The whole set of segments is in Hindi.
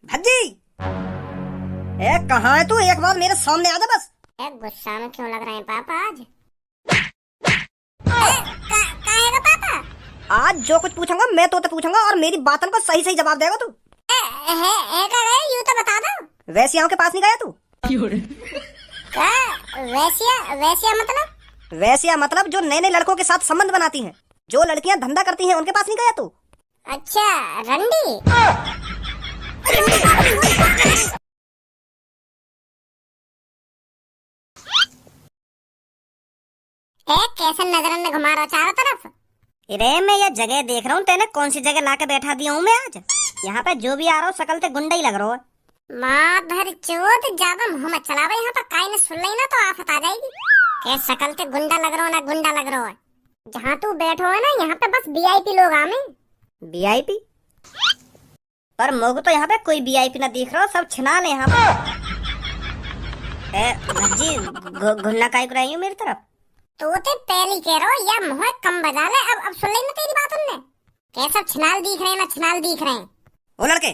भज्जी, ए कहाँ है तू? एक बार मेरे सामने आ जा बस। गुस्सा में क्यों लग रहे हैं पापा आज? काहेगा पापा? आज जो कुछ पूछूंगा मैं तो पूछूंगा और मेरी बातों का सही सही जवाब देगा तू। यूं तो बता दो। वैश्याओं के पास नहीं गया तू? वैश्या वैश्या मतलब? वैश्या मतलब जो नए नए लड़कों के साथ संबंध बनाती हैं, जो लड़कियां धंधा करती हैं, उनके पास नहीं गया तू? अच्छा, रंडी। कैसे नजर में घुमा रहा चारों तरफ? अरे मैं ये जगह देख रहा हूँ, तेने कौन सी जगह लाके बैठा दिया हूँ मैं आज? यहाँ पे जो भी आ रहा हूँ सकल ते गुंडा ही लग रहा है। माधर चोद, ज्यादा मुंह मत चलावे, यहाँ पर काई ने सुन ली ना तो आफत आ जाएगी। क्या सकल ते गुंडा लग रहा हो ना गुंडा लग रहा है। जहाँ तू बैठो है ना, यहाँ पे बस वीआईपी लोग आमे। वीआईपी? पर मुझे तो यहाँ पे कोई वीआईपी ना दिख रहा, सब छिनाल है यहाँ पे। भज्जी, घुन्ना काई कराई हो मेरी तरफ? तो ते पहली कह रहा हो या मुँह कम बजा ले। अब सुन ली ना तेरी बात उनने। क्या सब छिनाल दिख रहे हैं ना छिनाल दिख रहे हैं? ओ लड़के,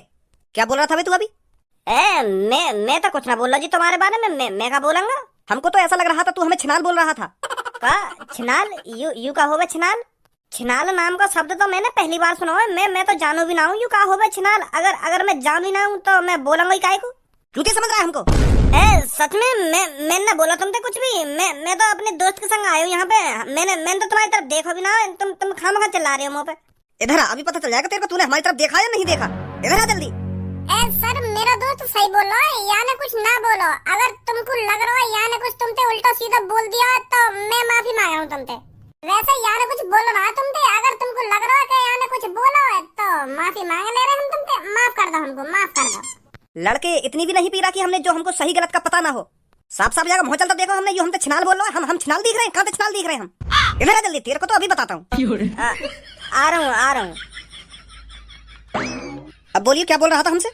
क्या बोल रहा था भाई तू अभी? मैं तो कुछ ना बोल रहा जी तुम्हारे बारे में। मैं क्या बोलूंगा? हमको तो ऐसा लग रहा था तू हमें छिनाल बोल रहा था। का छिनाल? यू का होवे छिनाल? छिनाल नाम का शब्द तो मैंने पहली बार सुना है। मैं तो जानू भी ना हूँ यू का होवे छिनाल। अगर मैं जानू ना हूँ तो मैं बोलूंगा ही काहे को? क्यों समझ रहा है हमको? सच में मैं ना बोला तुमसे कुछ भी। मैं तो अपने दोस्त के संग आया हूँ यहाँ पे। मैंने तो तुम्हारी तरफ देखा भी ना। तुम खामखा चिल्ला रहे हो मुँह पे। इधर आ, अभी पता चल जाएगा तेरे को तूने हमारी तरफ देखा या नहीं देखा। इधर आ जल्दी। सर मेरा दोस्त सही बोल रहा है, यानी कुछ ना बोलो। अगर तुमको लग रहा है यानी कुछ तुमसे उल्टा सीधा बोल दिया तो मैं माफी मांग रहा हूँ तुमसे। वैसे यानी कुछ बोल रहा है तुमसे, अगर तुमको लग रहा है कि यानी कुछ बोला है तो माफी मांग ले रहे हम तुमसे। माफ कर दो हमको, माफ कर दो। लड़के इतनी भी नहीं पी रहा कि हमने जो हमको सही गलत का पता ना हो। साफ साफ जगह मुँह चलता देखो हमने, यो हमसे छिनाल बोल रहा है। हम छिनाल दिख रहे हैं? कहाँ से छिनाल दिख रहे हैं हम? इधर आ जल्दी, तेरे को तो अभी बताता हूँ। आ रहा हूँ। अब बोलिए क्या बोल रहा था हमसे?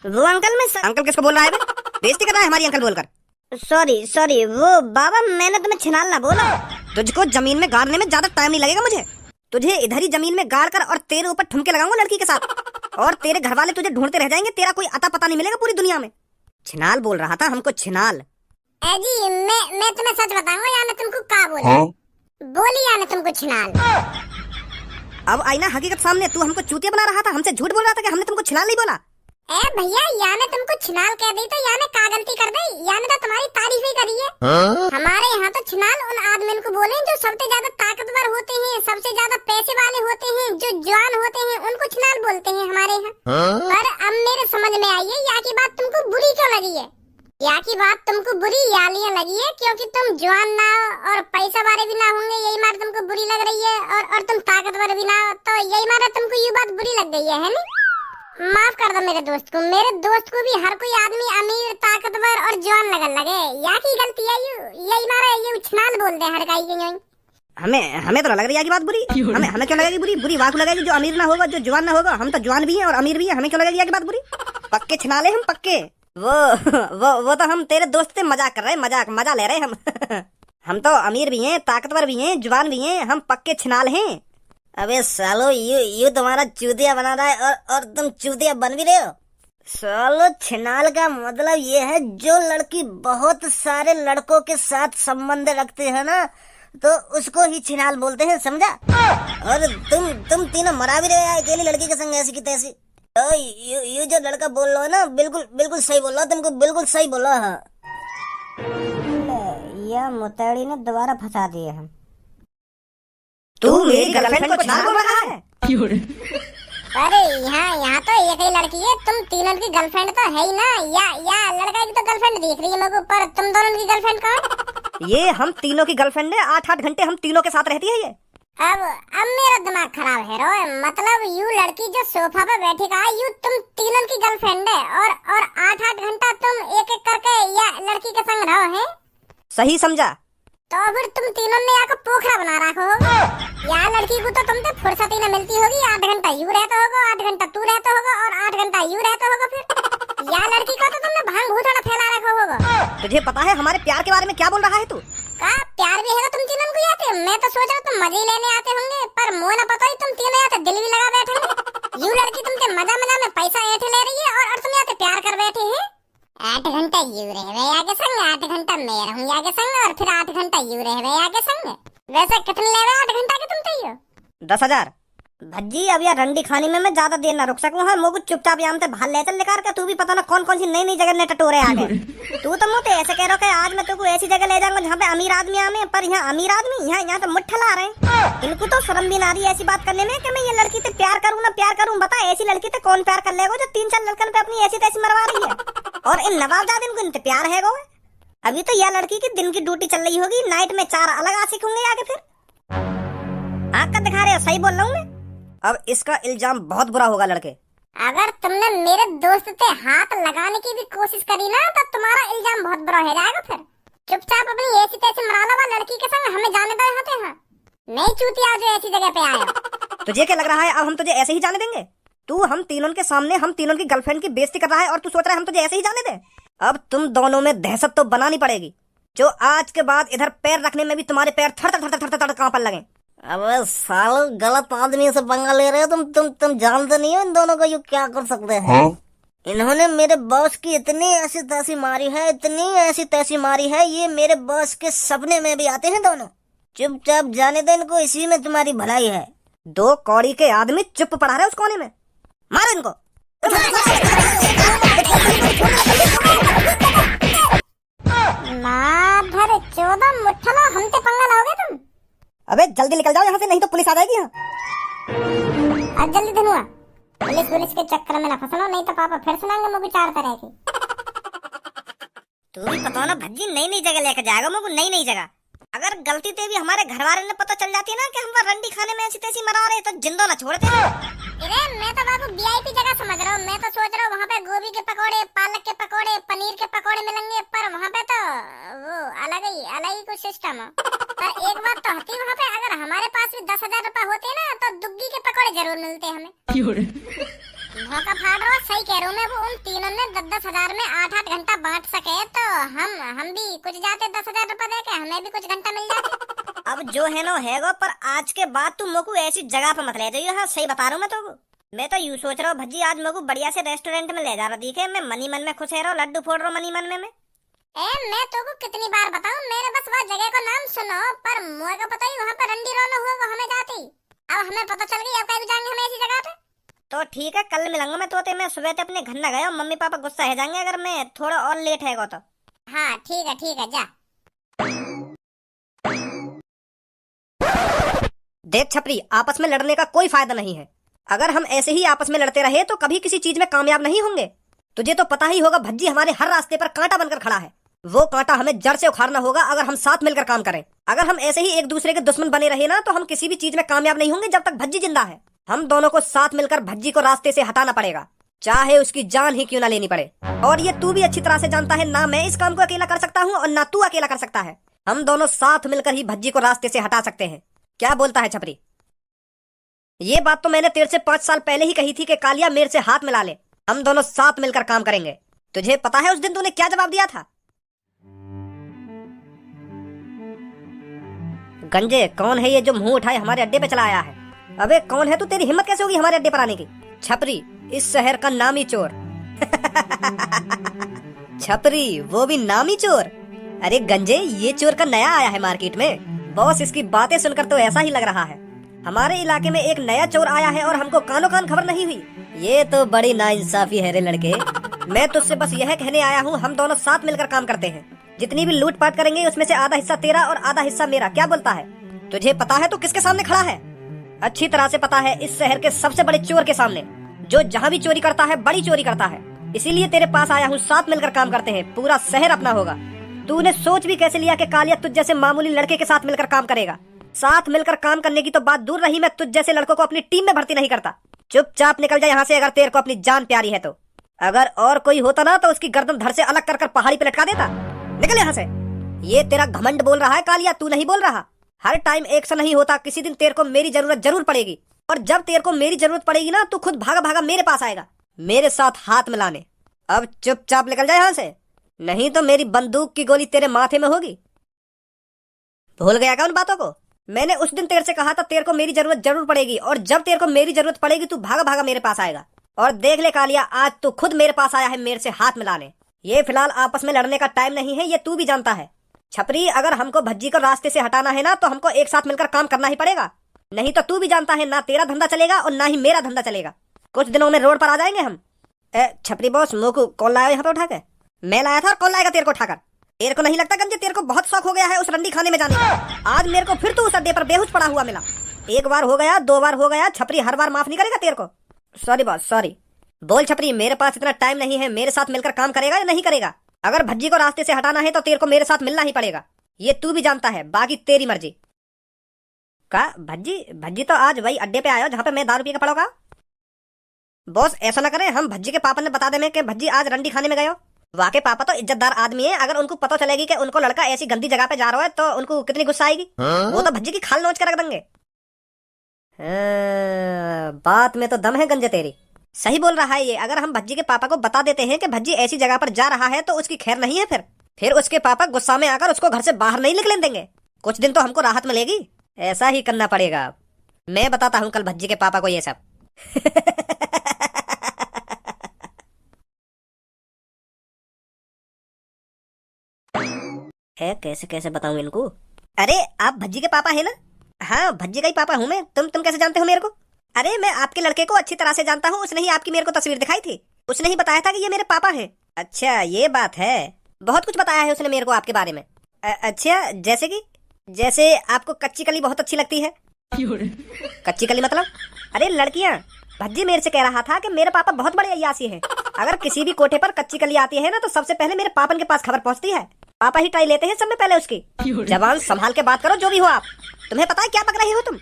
वो अंकल में अंकल किसको बोल रहा है? बेइज्जती कर रहा है हमारी अंकल बोलकर। सॉरी वो बाबा, मैंने तुम्हें छिनाल ना बोला। तुझको जमीन में गाड़ने में ज्यादा टाइम नहीं लगेगा मुझे। तुझे इधर ही जमीन में गाड़ कर और तेरे ऊपर ठुमके लगाऊंगा लड़की के साथ, और तेरे घर वाले तुझे ढूंढते रह जाएंगे। तेरा कोई अता पता नहीं मिलेगा पूरी दुनिया में। छिनाल बोल रहा था हमको, छिनाल। जी मैं तुम्हें सच बताऊंगा, यानी तुमको क्या बोला? बोली यानी तुमको छिनाल। अब आई ना हकीकत सामने। तू हमको चूतिया बना रहा था, हमसे झूठ बोल रहा था कि हमने तुमको छिनाल नहीं बोला। भैया, यानी तुमको छिनाल कह दी तो यानी का गलती कर दी? यानी तो तुम्हारी तारीफ ही करी है। हमारे यहाँ तो छिनाल उन आदमी को बोले जो सबसे ज्यादा ताकतवर होते हैं, सबसे ज्यादा पैसे वाले होते हैं, जो जवान होते हैं, उनको छिनाल बोलते हैं हमारे यहाँ। पर अब मेरे समझ में आई है यहाँ की बात तुमको बुरी क्यों लगी है। यहाँ की बात तुमको बुरी यालियाँ लगी है क्योंकि तुम जवान ना हो और पैसा वाले भी ना होंगे, यही मार तुमको बुरी लग रही है। और तुम ताकतवर भी ना हो तो यही मारा तुमको ये बात बुरी लग गई है नहीं? माफ कर दो मेरे दोस्त को। मेरे दोस्त को भी हर कोई आदमी अमीर, ताकतवर और जवान लगन लगे। यहाँ की गलती है यही मारा ये उछनाल बोल दे हर काई के। हमें तो लग रही है की बात बुरी। हमें क्यों लगेगी बुरी? बुरी वाक लगेगी जो अमीर ना होगा, जो जवान ना होगा। हम तो जवान भी हैं और अमीर भी हैं, हमें क्यों लगेगी की बात बुरी? पक्के छिनाले हम, पक्के। वो तो हम तेरे दोस्त से मजाक कर रहे हैं, मजा ले रहे हैं हम। हम तो अमीर भी हैं, ताकतवर भी हैं, जवान भी हैं, हम पक्के छिनाल हैं। अबे सालो, यू तुम्हारा चूतिया बना रहा है और तुम चूतिया बन भी रहे हो। सालो, छिनाल का मतलब ये है जो लड़की बहुत सारे लड़कों के साथ संबंध रखते हैं ना, तो उसको ही छिनाल बोलते हैं, समझा? और तुम तीनों मरा भी रहे हो अकेली लड़की के संग ऐसी की तैसी। तो यू जो लड़का बोल रहा है ना, बिल्कुल सही बोल रहा है, तुमको बिल्कुल सही बोला है। यह मुतैड़ी ने दोबारा फंसा दिए हम। तू मेरी गर्लफ्रेंड को छिनाल बोल रहा है? अरे यहाँ तो एक ही लड़की है, तुम तीनों की गर्लफ्रेंड तो है ही ना। या लड़का की तो गर्लफ्रेंड दिख रही है मेरे को, पर तुम दोनों की गर्लफ्रेंड कौन? ये हम तीनों की गर्लफ्रेंड है। 8-8 घंटे हम तीनों के साथ रहती है ये। अब मेरा दिमाग खराब है रो। मतलब यू लड़की जो सोफा पे बैठी का यू तुम तीनों की गर्लफ्रेंड है और 8-8 घंटा तुम एक करके या लड़की के संग रहो है? सही समझा? तो फिर तुम तीनों ने यहाँ पोखरा बना रखा होगा। यहाँ लड़की को तो तुमसे फुर्सत ही न मिलती होगी। 8 घंटा यू रहता होगा, 8 घंटा तू रहता होगा और 8 घंटा यू रहता होगा। फिर यहाँ लड़की को तो तुमने भांग भूतड़ा फैला रखा होगा। तुझे पता है हमारे प्यार के बारे में क्या बोल रहा है तू? का प्यार भी है तुम तीनों को आते? मैं तो सोच रहा तुम मजे लेने आते होंगे, पर मुँह न पता ही तुम तीनों यहाँ दिल भी लगा बैठे। यू लड़की तुमसे मजा में पैसा ऐठे ले रही है और तुम यहाँ 8 घंटा यू रहे आगे संग, 8 घंटा मैं रहूं आगे संग, और फिर 8 घंटा यू रहे आगे संग। वैसे कितने ले 8 घंटा के तुम चाहिए? 10,000। भज्जी अब यार रंडी खाने में मैं ज्यादा देर ना रुक सकूं। हाँ मोगु चुपचाप यहाँ से भाल ले चल लेकर के। तू भी पता ना कौन कौन सी नई नई जगह ने टटोरे आ गए। तू तो मुझे ऐसे कह रहा है आज मैं तुमको ऐसी जगह ले जाऊंगा जहाँ पे अमीर आदमी आवे, पर यहाँ अमीर आदमी यहाँ तो मुट्ठा ला रहे हैं। इनको तो शर्म भी ना रही ऐसी बात करने में कि मैं ये लड़की से प्यार करूँ ना प्यार करूँ। बता ऐसी लड़की से कौन प्यार कर लेगा जो 3-4 लड़कन पे अपनी ऐसी तैसी मरवा रही है। और इन नवाबजाद इनको इनसे प्यार है गो। अभी तो यह लड़की की दिन की ड्यूटी चल रही होगी, नाइट में 4 अलग आशिक होंगे आगे। फिर आँख का दिखा रहे हो? सही बोल रहा हूँ मैं? अब इसका इल्जाम बहुत बुरा होगा लड़के। अगर तुमने मेरे दोस्त से हाथ लगाने की भी कोशिश करी ना तो तुम्हारा इल्जाम बहुत बुरा हो जाएगा। फिर चुपचाप अपनी ऐसी तैसी मराला वाला लड़की के संग हमें जाने दो यहाँ से। हाँ नहीं चूतिया जो ऐसी जगह पे आए। तुझे क्या लग रहा है अब हम तुझे ऐसे ही जाने देंगे? तू हम तीनों के सामने हम तीनों की गर्लफ्रेंड की बेइज्जती कर रहा है और तू सोच रहा है हम तुझे ऐसे ही जाने दें? अब तुम दोनों में दहशत तो बनानी पड़ेगी, जो आज के बाद इधर पैर रखने में भी तुम्हारे पैर थड़ थड़ थड़ थड़ थड़ कांपने लगे। अबे सालो गलत आदमी से पंगा ले रहे हो तुम जानते नहीं हो इन दोनों को ये क्या कर सकते हैं। हाँ? इन्होंने मेरे बॉस की इतनी ऐसी तैसी मारी है, इतनी ऐसी तैसी मारी है, ये मेरे बॉस के सपने में भी आते हैं दोनों। चुपचाप जाने दे इनको, इसी में तुम्हारी भलाई है। 2 कौड़ी के आदमी चुप पड़ा रहे उस कोने में। मार इनको। माधर 14 मुठ्ठला हमसे पंगा लाओगे तुम? अबे जल्दी निकल जाओ यहाँ से, नहीं तो पुलिस आ जाएगी यहाँ। अब जल्दी धनुआ, पुलिस के चक्कर में ना फंसना, नहीं तो पापा फिर सुनाएंगे मुझे 4 तरह की। तू भी पता ना भज्जी नई नई जगह लेकर जाएगा मुझे, नई नई जगह। अगर गलती से भी हमारे घर वाले ने पता चल जाती है ना कि हम रंडी खाने में ऐसी तैसी मरा रहे तो जिंदा ना छोड़ते। अरे मैं तो बाबू वीआईपी जगह समझ रहा हूँ। मैं तो सोच रहा हूँ वहाँ पे गोभी के पकौड़े, पालक के पकौड़े, पनीर के पकौड़े मिलेंगे, पर वहाँ पे तो वो अलग ही कुछ सिस्टम है। पर एक बात तो होती वहाँ पे, अगर हमारे पास भी 10,000 रुपए होते ना तो दुग्गी के पकौड़े जरूर मिलते हमें। मौका फाड़ रहा, सही कह रहा हूँ मैं। वो उन तीनों ने 10-10 हजार में 8-8 घंटा बांट सके तो हम भी कुछ जाते 10,000 रुपए देके, हमें भी कुछ घंटा मिल जाते। अब जो है ना हैगो, पर आज के बाद तुम मोकू ऐसी जगह पे मत ले जाइए। हाँ सही बता रहा हूँ मैं तो। मैं तो यूँ सोच रहा हूँ भज्जी आज मोकू बढ़िया से रेस्टोरेंट में ले जा रहा दिखे, मैं मनी मन में खुश रहा हूँ, लड्डू फोड़ रहा हूँ मनी मन में। मैं तो को कितनी बार बताऊं, मेरे बस वह जगह को नाम सुनो, पर मुझे को पता ही वहाँ पर रंडी रोना हुआ वो हमें जाती। अब हमें पता चल गई, अब कहीं जाएंगे हम ऐसी जगह पे। तो ठीक है कल मिलूंगा मैं तोते। मैं सुबह से अपने घर न गया, मम्मी पापा गुस्सा हो जाएंगे अगर मैं थोड़ा और लेट है तो। हाँ ठीक है जा। देख छपरी, आपस में लड़ने का कोई फायदा नहीं है। अगर हम ऐसे ही आपस में लड़ते रहे तो कभी किसी चीज में कामयाब नहीं होंगे। तुझे तो पता ही होगा भज्जी हमारे हर रास्ते पर कांटा बनकर खड़ा है। वो कांटा हमें जड़ से उखाड़ना होगा अगर हम साथ मिलकर काम करें। अगर हम ऐसे ही एक दूसरे के दुश्मन बने रहे ना तो हम किसी भी चीज में कामयाब नहीं होंगे जब तक भज्जी जिंदा है। हम दोनों को साथ मिलकर भज्जी को रास्ते से हटाना पड़ेगा, चाहे उसकी जान ही क्यों ना लेनी पड़े। और ये तू भी अच्छी तरह से जानता है, ना मैं इस काम को अकेला कर सकता हूँ और ना तू अकेला कर सकता है। हम दोनों साथ मिलकर ही भज्जी को रास्ते से हटा सकते हैं। क्या बोलता है छपरी? ये बात तो मैंने तेरे से 5 साल पहले ही कही थी कि कालिया मेरे से हाथ मिला ले, हम दोनों साथ मिलकर काम करेंगे। तुझे पता है उस दिन तूने क्या जवाब दिया था? गंजे कौन है ये जो मुंह उठाए हमारे अड्डे पे चला आया है? अबे कौन है तू? तेरी हिम्मत कैसे होगी हमारे अड्डे पर आने की? छपरी, इस शहर का नामी चोर। छपरी, वो भी नामी चोर? अरे गंजे, ये चोर का नया आया है मार्केट में। बॉस इसकी बातें सुनकर तो ऐसा ही लग रहा है हमारे इलाके में एक नया चोर आया है और हमको कानो कान खबर नहीं हुई। ये तो बड़ी नाइंसाफी है रे लड़के। मैं तुझसे बस यह कहने आया हूँ, हम दोनों साथ मिलकर काम करते हैं। जितनी भी लूटपाट करेंगे उसमें से आधा हिस्सा तेरा और आधा हिस्सा मेरा। क्या बोलता है? तुझे पता है तू किसके सामने खड़ा है? अच्छी तरह से पता है, इस शहर के सबसे बड़े चोर के सामने, जो जहाँ भी चोरी करता है बड़ी चोरी करता है। इसीलिए तेरे पास आया हूँ, साथ मिलकर काम करते हैं, पूरा शहर अपना होगा। तूने सोच भी कैसे लिया कि कालिया तुझ जैसे मामूली लड़के के साथ मिलकर काम करेगा? साथ मिलकर काम करने की तो बात दूर रही, मैं तुझ जैसे लड़कों को अपनी टीम में भर्ती नहीं करता। चुपचाप निकल जा यहाँ से अगर तेरे को अपनी जान प्यारी है तो। अगर और कोई होता ना तो उसकी गर्दन धड़ से अलग कर पहाड़ी पे लटका देता। निकल यहाँ से। ये तेरा घमंड बोल रहा है कालिया, तू नहीं बोल रहा। हर टाइम एक सा नहीं होता, किसी दिन तेरे को मेरी जरूरत जरूर पड़ेगी। और जब तेरे को मेरी जरूरत पड़ेगी ना तू खुद भागा भागा मेरे पास आएगा, मेरे साथ हाथ मिलाने। अब चुपचाप निकल जा यहाँ से, नहीं तो मेरी बंदूक की गोली तेरे माथे में होगी। भूल गया क्या उन बातों को? मैंने उस दिन तेरे से कहा था तेरे को मेरी जरूरत जरूर पड़ेगी, और जब तेरे को मेरी जरूरत पड़ेगी तू भागा भागा मेरे पास आएगा। और देख ले कालिया, आज तू खुद मेरे पास आया है मेरे से हाथ मिलाने। ये फिलहाल आपस में लड़ने का टाइम नहीं है, ये तू भी जानता है। छपरी, अगर हमको भज्जी को रास्ते से हटाना है ना तो हमको एक साथ मिलकर काम करना ही पड़ेगा, नहीं तो तू भी जानता है ना तेरा धंधा चलेगा और ना ही मेरा धंधा चलेगा। कुछ दिनों में रोड पर आ जाएंगे हम। छपरी बॉस, मोकू कौन लाया यहाँ पे उठा के? मैं लाया था, और कौन लाएगा तेरे को उठाकर? तेरे को नहीं लगता गंजे तेरे को बहुत शौक हो गया है उस रंडी खाने में जाने का? आज मेरे को फिर तू उस अड्डे पर बेहोश पड़ा हुआ मिला। एक बार हो गया, 2 बार हो गया, छपरी हर बार माफ नहीं करेगा तेरे को। Sorry boss, sorry. बोल छपरी, मेरे पास इतना टाइम नहीं है, मेरे साथ मिलकर काम करेगा या नहीं करेगा? अगर भज्जी को रास्ते से हटाना है तो तेरे को मेरे साथ मिलना ही पड़ेगा, ये तू भी जानता है, बाकी तेरी मर्जी। का भज्जी तो आज वही अड्डे पे आया जहाँ पे मैं दारू पी के पड़ा होगा। बॉस ऐसा ना करें, हम भज्जी के पापा ने बता दे कि भज्जी आज रंडी खाने में गए हो। वाकई पापा तो इज्जतदार आदमी है, अगर उनको पता चलेगी कि उनको लड़का ऐसी गंदी जगह पे जा रहा है तो उनको कितनी गुस्सा आएगी। वो तो भज्जी की खाल नोच कर रख देंगे। बात में तो दम है गंजे तेरी, सही बोल रहा है ये। अगर हम भज्जी के पापा को बता देते हैं कि भज्जी ऐसी जगह पर जा रहा है तो उसकी खैर नहीं है, फिर उसके पापा गुस्सा में आकर उसको घर से बाहर नहीं निकलने देंगे। कुछ दिन तो हमको राहत मिलेगी, ऐसा ही करना पड़ेगा। मैं बताता हूँ कल भज्जी के पापा को ये सब। है कैसे कैसे बताऊं इनको? अरे आप भज्जी के पापा है ना? हाँ, भज्जी का ही पापा हूँ मैं। तुम कैसे जानते हो मेरे को? अरे मैं आपके लड़के को अच्छी तरह से जानता हूँ, उसने ही आपकी मेरे को तस्वीर दिखाई थी, उसने ही बताया था कि ये मेरे पापा हैं। अच्छा ये बात है, बहुत कुछ बताया है उसने मेरे को आपके बारे में। अच्छा जैसे आपको कच्ची कली बहुत अच्छी लगती है। कच्ची कली मतलब? अरे लड़कियां, भज्जी मेरे से कह रहा था कि मेरे पापा बहुत बड़े अय्यासी हैं, अगर किसी भी कोठे पर कच्ची कली आती है ना तो सबसे पहले मेरे पापन के पास खबर पहुंचती है, पापा ही ट्राई लेते हैं सब में पहले उसकी। जबान संभाल के बात करो, जो भी हो आप। तुम्हें पता है क्या पक रहे हो तुम?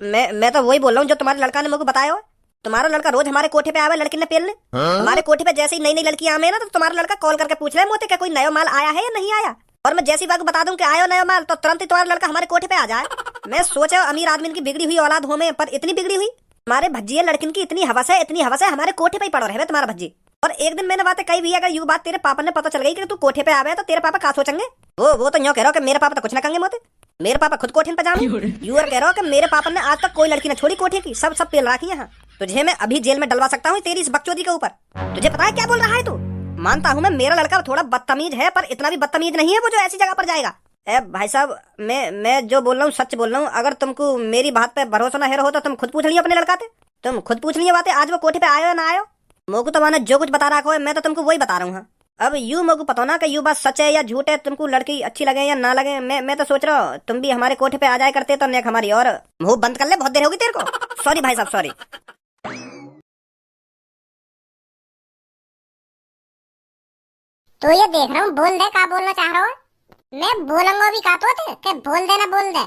मैं तो वही बोल रहा हूँ जो तुम्हारे लड़का ने मुझे बताया हो। तुम्हारा लड़का रोज हमारे कोठे पे आवे लड़की ने पेलने। हमारे कोठे पे जैसे ही नई नई लड़कियां आवे ना तो तुम्हारा लड़का कॉल करके पूछ रहे मोते क्या कोई नया माल आया है या नहीं आया, और मैं जैसी बात बता दूं कि आयो नया माल तो तुरंत ही तुम्हारा लड़का हमारे कोठे पे आ जाए। मैं सोचा अमीर आदमी की बिगड़ी हुई औलाद हो में, पर इतनी बिगड़ी हुई हमारे भज्जी लड़किन की इतनी हवस है हमारे कोठे पे ही पड़ो रहे तुम्हारा भज्जी। और एक दिन मैंने बातें कही भी, अगर यू बात तेरे पापा ने पता चल गई कि तू कोठे पे आवे तो तेरे पापा क्या सोचेंगे? वो तो यूं कह रहा हो कि मेरे पापा तो कुछ ना कहेंगे मोते, मेरे पापा खुद कोठे पे जाए। यू कह रहा हो कि मेरे पापा ने आज तक कोई लड़की ना छोड़ी कोठे की, सब पेल रखी यहाँ। तुझे मैं अभी जेल में डलवा सकता हूँ तेरी इस बकचोदी के ऊपर। तुझे पता है क्या बोल रहा है तू? मानता हूँ मैं मेरा लड़का थोड़ा बदतमीज है, पर इतना भी बदतमीज नहीं है वो जो ऐसी जगह पर जाएगा। भाई साहब, मैं जो बोल रहा हूँ सच बोल रहा हूँ। अगर तुमको मेरी बात पे भरोसा न हो तो तुम खुद पूछ लियो अपने लड़का से, तुम खुद पूछ लियो बातें, आज वो कोठे पे आयो या ना आयो। मोको तो मैंने जो कुछ बता रखा है मैं तो तुमको वही बता रहा हूँ। अब यू मोको पता ना कि यू बात सच है या झूठ है, तुमको लड़की अच्छी लगे या ना लगे। मैं तो सोच रहा हूँ तुम भी हमारे कोठे पे आ जाए करते तो नेक हमारी और मुंह बंद कर ले, बहुत देर होगी तेरे को। सॉरी भाई साहब, सॉरी। तो ये देख रहा हूँ, बोल दे क्या बोलना चाह रहा हो। मैं बोलूंगा भी का तो थे, बोल देना बोल दे।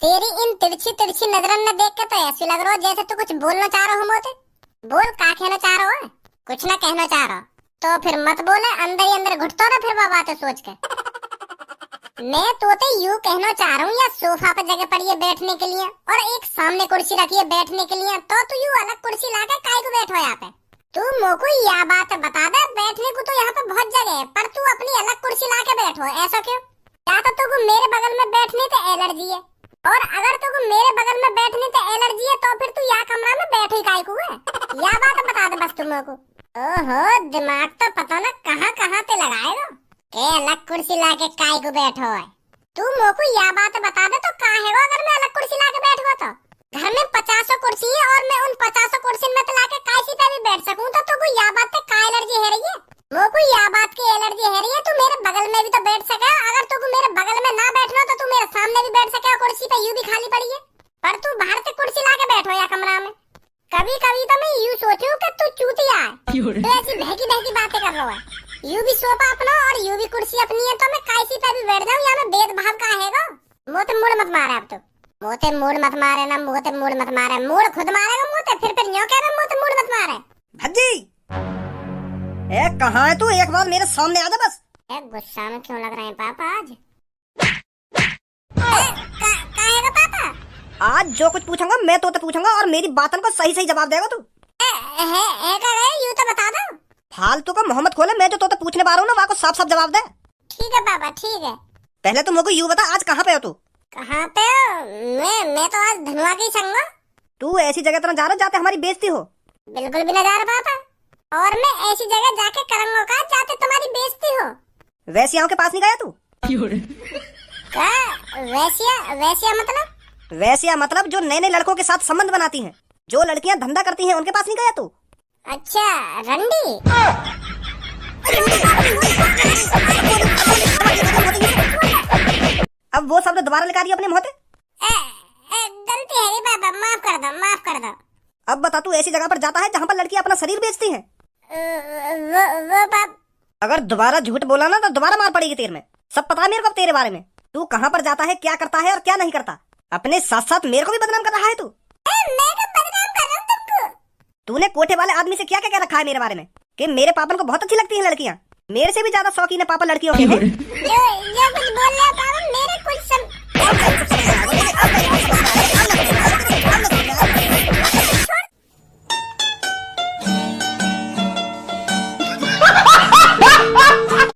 तेरी इन तिरछी तिरछी नजरन ने देख के तो ऐसी लग रहा हो जैसे तू कुछ बोलना चाह रहा हो मोते। बोल का कहना चाह रहा हो? कुछ ना कहना चाह रहा तो फिर मत बोले, अंदर ही अंदर घुटतो ना फिर बातें सोच के। मैं तोते यूं कहना चाह रहा हूँ, या सोफा पे जगह पड़ी है बैठने के लिए और एक सामने कुर्सी रखी है बैठने के लिए, तो तू यूं अलग कुर्सी लाके काहे को बैठो यहाँ पे? तू मोको यह बात बता दे, बैठने को तो यहाँ पे बहुत जगह है, पर तू अपनी अलग कुर्सी लाके बैठो, ऐसा क्यों? या तो तुमको मेरे बगल में बैठने से एलर्जी है, और अगर तुमको मेरे बगल में बैठने से एलर्जी है तो फिर तू यहाँ कमरा में बैठे काहे को है? यह बात बता दे बस तुम को। ओहो, दिमाग तो पता ना कहाँ कहाँ पे लगाएगा के अलग कुर्सी लाके काहे को बैठो है। तू मोको यह बात बता दे तो कहाँ है वो, अगर मैं अलग कुर्सी लाके बैठूँ तो? घर में 50 कुर्सी है और मैं उन 50 कुर्सी में तो लाके काशी पे भी बैठ सकूं, तो तुमको यह बात पे का एलर्जी है रही है? मोको यह बात की एलर्जी है रही है, तू मेरे बगल में भी तो बैठ सके। अगर तुमको मेरे बगल में ना बैठना तो तू मेरे सामने भी बैठ सके, कुर्सी पे यूं भी खाली पड़ी है, पर तू बाहर से कुर्सी लाके बैठो या कमरा में। कभी कभी तो मैं यूं सोचूं कि तू चूतिया है, तो ऐसी बहकी बहकी बातें कर रहा है। यूं भी सोफा अपना और यूं भी कुर्सी अपनी है, तो मैं काशी पे भी बैठ जाऊं, या मैं भेदभाव का हैगा? मोते मूड मत मारे अब तो, मोते मूड मत मारे ना, मोते मूड मत मारे, मूड खुद मारेगा मोते, फिर न्यों कह रहा मोते मूड मत मारे। भज्जी कहाँ है तू? एक बार मेरे सामने आ जा बस। गुस्सा में क्यों लग रहे हैं पापा आज? कहेगा पापा? आज जो कुछ पूछूंगा मैं तो पूछूंगा और मेरी बातों को सही सही जवाब देगा तू। यूं तो बता दो। फालतू का मोहम्मद खोले, मैं जो तो पूछने पा रहा हूँ ना वहाँ को साफ साफ जवाब दे। ठीक है पापा, ठीक है। पहले तुम मुझको यूं बता, आज कहाँ पे हो तू? कहाँ पे हो? मैं तो आज धनवा की संग। तू ऐसी जगह तरह जा रहा जाते हमारी बेइज्जती हो। बिल्कुल भी न जा रहा पापा, और मैं ऐसी जगह जाके करूंगा का जाते तुम्हारी बेइज्जती हो। वैश्याओं के पास नहीं गया तू? क्या वैश्या वैश्या मतलब? वैश्या मतलब जो नए नए लड़कों के साथ संबंध बनाती हैं, जो लड़कियां धंधा करती हैं, उनके पास नहीं गया तू? अच्छा रंडी। अब वो शब्द दोबारा निकालिए अपने मुंह से। गलती है रे बाबा, माफ कर दो माफ कर दो। अब बता, तू ऐसी जगह पर जाता है जहाँ पर लड़कियां अपना शरीर बेचती हैं? वो बाप। अगर दोबारा झूठ बोला ना तो दोबारा मार पड़ेगी तेरे में। सब पता है मेरे को अब तेरे बारे में। तू कहाँ पर जाता है, क्या करता है और क्या नहीं करता। अपने साथ साथ मेरे को भी बदनाम कर रहा है तू। मैं तो बदनाम कर रहा हूँ तुमको। तूने कोठे वाले आदमी से क्या क्या कह रखा है मेरे बारे में कि मेरे पापन को बहुत अच्छी लगती हैं लड़कियां। मेरे से भी ज्यादा शौकीन है पापा लड़कियों के। जो कुछ बोल रहा है पापा, मेरे कुछ